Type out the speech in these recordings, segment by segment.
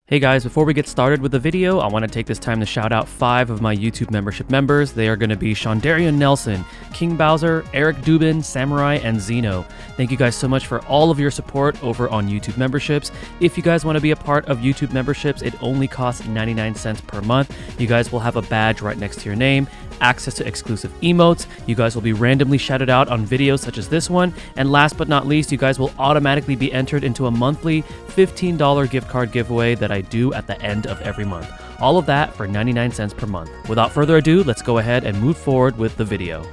Hey guys, before we get started with the video, I want to take this time to shout out 5 of my YouTube membership members. They are going to be Shondarian Nelson, King Bowser, Eric Dubin, Samurai, and Zeno. Thank you guys so much for all of your support over on YouTube memberships. If you guys want to be a part of YouTube memberships, it only costs 99 cents per month. You guys will have a badge right next to your name, access to exclusive emotes, you guys will be randomly shouted out on videos such as this one, and last but not least, you guys will automatically be entered into a monthly $15 gift card giveaway that I do at the end of every month. All of that for 99 cents per month. Without further ado, let's go ahead and move forward with the video.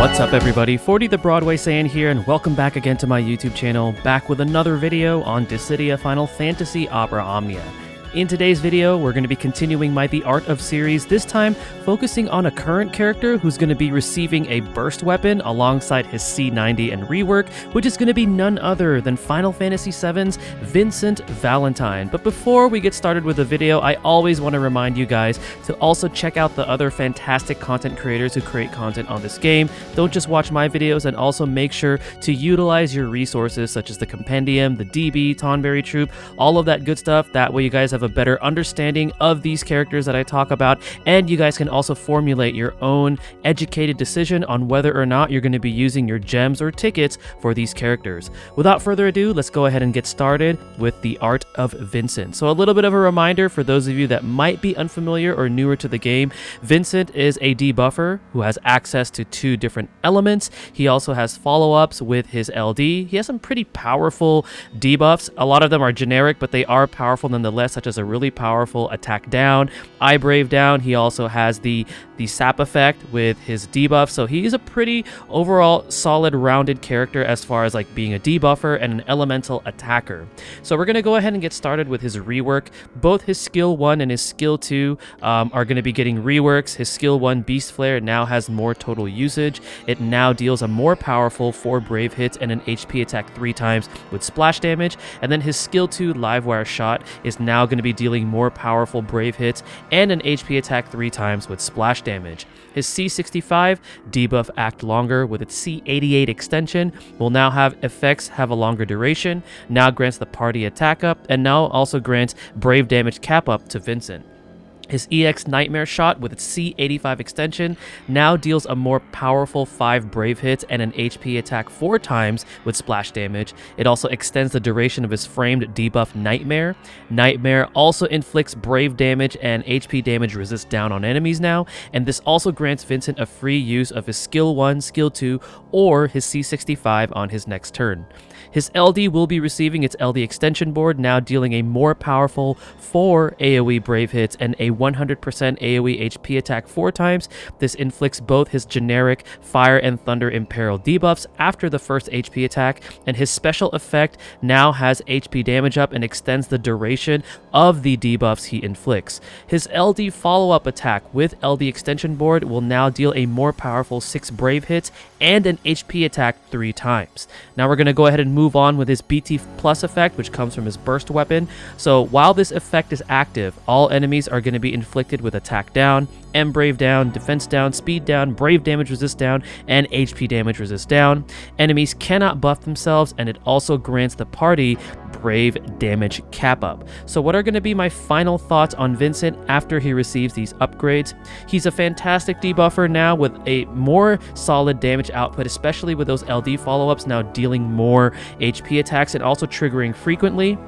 What's up everybody, 40 the Broadway Saiyan here, and welcome back again to my YouTube channel, back with another video on Dissidia Final Fantasy Opera Omnia. In today's video, we're going to be continuing my The Art of series, this time focusing on a current character who's going to be receiving a burst weapon alongside his C90 and rework, which is going to be none other than Final Fantasy VII's Vincent Valentine. But before we get started with the video, I always want to remind you guys to also check out the other fantastic content creators who create content on this game. Don't just watch my videos, and also make sure to utilize your resources such as the Compendium, the DB, Tonberry Troop, all of that good stuff. That way you guys have a better understanding of these characters that I talk about, and you guys can also formulate your own educated decision on whether or not you're going to be using your gems or tickets for these characters. Without further ado, let's go ahead and get started with the Art of Vincent. So a little bit of a reminder for those of you that might be unfamiliar or newer to the game. Vincent is a debuffer who has access to 2 different elements. He also has follow-ups with his LD. He has some pretty powerful debuffs. A lot of them are generic, but they are powerful nonetheless, such as a really powerful attack down, eye brave down. He also has the sap effect with his debuff, so he's a pretty overall solid rounded character as far as like being a debuffer and an elemental attacker. So we're going to go ahead and get started with his rework. Both his skill 1 and his skill 2 are going to be getting reworks. His skill 1 Beast Flare now has more total usage. It now deals a more powerful 4 brave hits and an HP attack 3 times with splash damage, and then his skill 2 Livewire Shot is now going to be dealing more powerful brave hits and an HP attack 3 times with splash damage. His C65 debuff Act Longer with its C88 extension will now have effects have a longer duration, now grants the party attack up, and now also grants brave damage cap up to Vincent. His EX Nightmare Shot with its C85 extension now deals a more powerful 5 brave hits and an HP attack 4 times with splash damage. It also extends the duration of his framed debuff Nightmare. Nightmare also inflicts brave damage and HP damage resist down on enemies now, and this also grants Vincent a free use of his skill 1, skill 2, or his C65 on his next turn. His LD will be receiving its LD extension board, now dealing a more powerful 4 AoE brave hits and a 100% AoE HP attack 4 times. This inflicts both his generic Fire and Thunder Imperil debuffs after the first HP attack, and his special effect now has HP damage up and extends the duration of the debuffs he inflicts. His LD follow-up attack with LD extension board will now deal a more powerful 6 brave hits and an HP attack 3 times. Now we're going to go ahead and move move on with his BT plus effect, which comes from his burst weapon. So while this effect is active, all enemies are going to be inflicted with attack down, M brave down, defense down, speed down, brave damage resist down, and HP damage resist down. Enemies cannot buff themselves, and it also grants the party brave damage cap up. So what are going to be my final thoughts on Vincent after he receives these upgrades? He's a fantastic debuffer now with a more solid damage output, especially with those LD follow-ups now dealing more HP attacks and also triggering frequently.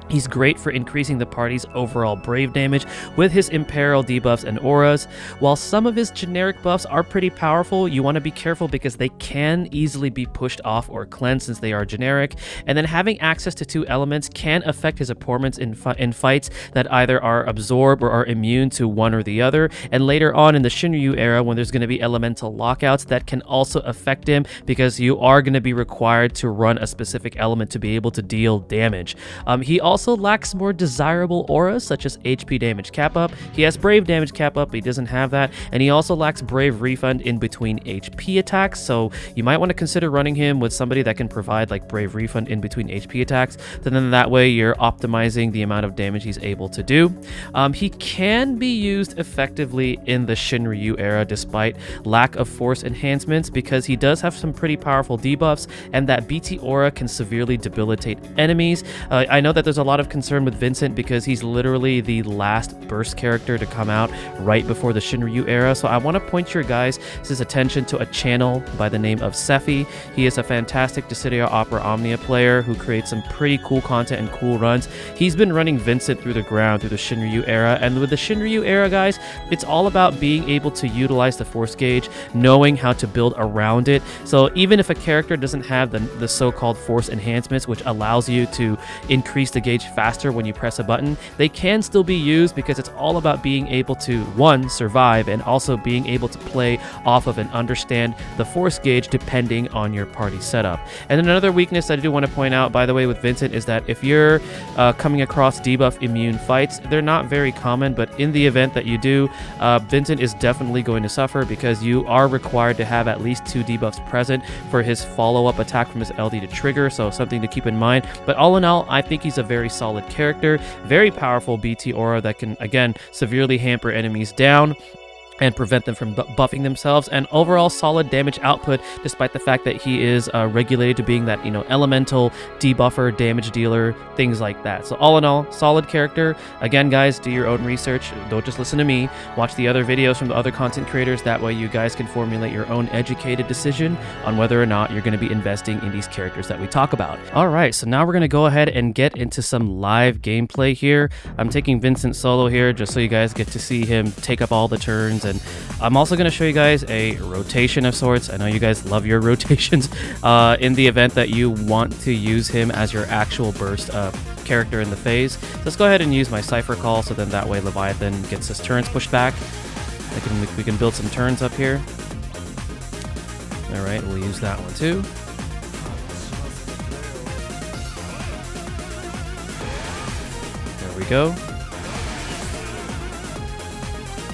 He's great for increasing the party's overall brave damage with his Imperil debuffs and auras. While some of his generic buffs are pretty powerful, you want to be careful because they can easily be pushed off or cleansed since they are generic. And then having access to 2 elements can affect his opponents in fights that either are absorbed or are immune to one or the other. And later on in the Shinryu era, when there's going to be elemental lockouts, that can also affect him because you are going to be required to run a specific element to be able to deal damage. He also lacks more desirable auras such as HP damage cap up. He has brave damage cap up, but he doesn't have that, and he also lacks brave refund in between HP attacks, so you might want to consider running him with somebody that can provide like brave refund in between HP attacks, so then that way you're optimizing the amount of damage he's able to do. He can be used effectively in the Shinryu era despite lack of force enhancements because he does have some pretty powerful debuffs, and that BT aura can severely debilitate enemies. I know that there's a lot of concern with Vincent because he's literally the last burst character to come out right before the Shinryu era, so I want to point your guys' attention to a channel by the name of Sephi. He is a fantastic Dissidia Opera Omnia player who creates some pretty cool content and cool runs. He's been running Vincent through the ground through the Shinryu era, and with the Shinryu era, guys, it's all about being able to utilize the force gauge, knowing how to build around it. So even if a character doesn't have the so-called force enhancements, which allows you to increase the gauge faster when you press a button, they can still be used because it's all about being able to, one, survive, and also being able to play off of and understand the force gauge depending on your party setup. And then another weakness that I do want to point out, by the way, with Vincent is that if you're coming across debuff immune fights, they're not very common, but in the event that you do, Vincent is definitely going to suffer because you are required to have at least 2 debuffs present for his follow-up attack from his LD to trigger, so something to keep in mind. But all in all, I think he's a very solid character, very powerful BT aura that can, again, severely hamper enemies down and prevent them from buffing themselves, and overall solid damage output despite the fact that he is regulated to being that, elemental debuffer, damage dealer, things like that. So all in all, solid character. Again, guys, do your own research. Don't just listen to me. Watch the other videos from the other content creators. That way you guys can formulate your own educated decision on whether or not you're going to be investing in these characters that we talk about. All right, so now we're going to go ahead and get into some live gameplay here. I'm taking Vincent solo here just so you guys get to see him take up all the turns. And I'm also going to show you guys a rotation of sorts. I know you guys love your rotations in the event that you want to use him as your actual burst character in the phase. So let's go ahead and use my Cypher Call, so then that way Leviathan gets his turns pushed back. We can build some turns up here. All right, we'll use that one too. There we go.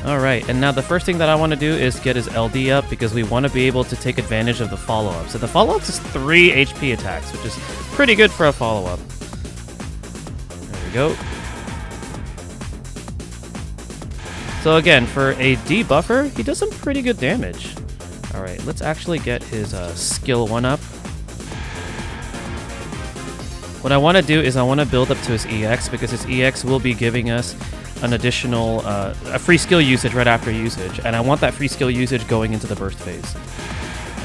Alright, and now the first thing that I want to do is get his LD up because we want to be able to take advantage of the follow-up. So the follow-up is 3 HP attacks, which is pretty good for a follow-up. There we go. So again, for a debuffer, he does some pretty good damage. Alright, let's actually get his skill 1 up. What I want to do is I want to build up to his EX because his EX will be giving us an additional a free skill usage right after usage, and I want that free skill usage going into the burst phase.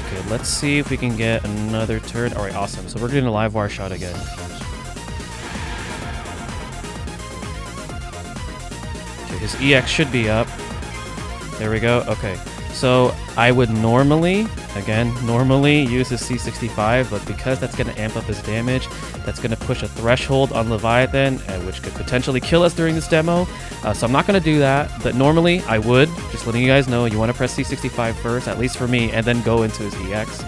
Okay, let's see if we can get another turn. All right, awesome. So we're doing a live wire shot again. Okay, his EX should be up. There we go. Okay, so I would normally use his C65, but because that's going to amp up his damage, that's going to push a threshold on Leviathan, which could potentially kill us during this demo. So I'm not going to do that, but normally I would. Just letting you guys know, you want to press C65 first, at least for me, and then go into his EX.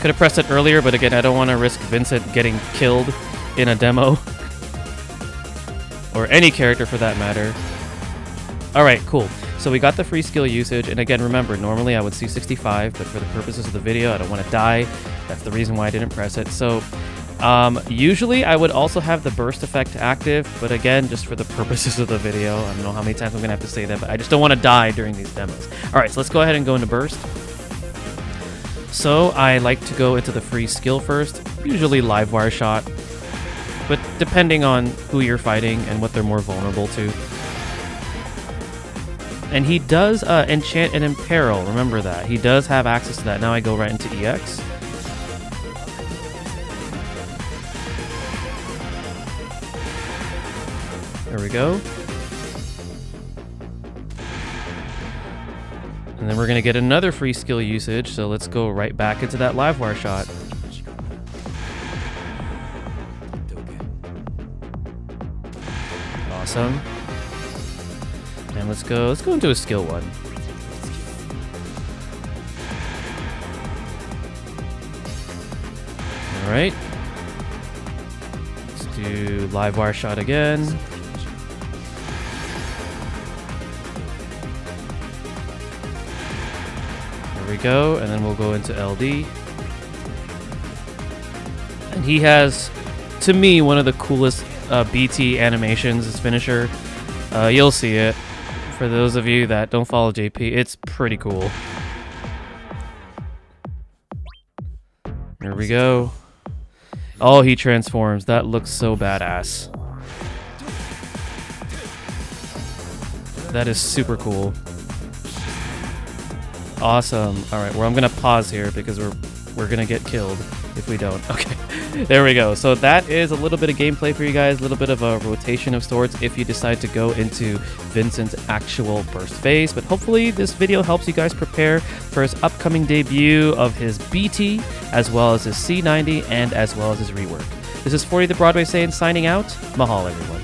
Could have pressed it earlier, but again, I don't want to risk Vincent getting killed in a demo. Or any character for that matter. Alright, cool. So we got the free skill usage, and again, remember, normally I would see 65, but for the purposes of the video, I don't want to die. That's the reason why I didn't press it. So usually I would also have the burst effect active, but again, just for the purposes of the video, I don't know how many times I'm going to have to say that, but I just don't want to die during these demos. All right, so let's go ahead and go into burst. So I like to go into the free skill first, usually live wire shot, but depending on who you're fighting and what they're more vulnerable to. And he does enchant and imperil, remember that. He does have access to that. Now I go right into EX. There we go. And then we're going to get another free skill usage, so let's go right back into that live wire shot. Awesome. And let's go into a skill one. All right. Let's do live wire shot again. There we go, and then we'll go into LD. And he has, to me, one of the coolest BT animations, his finisher. You'll see it. For those of you that don't follow JP, it's pretty cool. There we go. Oh, he transforms. That looks so badass. That is super cool. Awesome. All right, well, I'm gonna pause here because we're gonna get killed if we don't. Okay, there we go. So that is a little bit of gameplay for you guys, a little bit of a rotation of sorts if you decide to go into Vincent's actual burst phase. But hopefully this video helps you guys prepare for his upcoming debut of his BT, as well as his C90, and as well as his rework. This is 40 the Broadway Saiyan signing out. Mahal, everyone.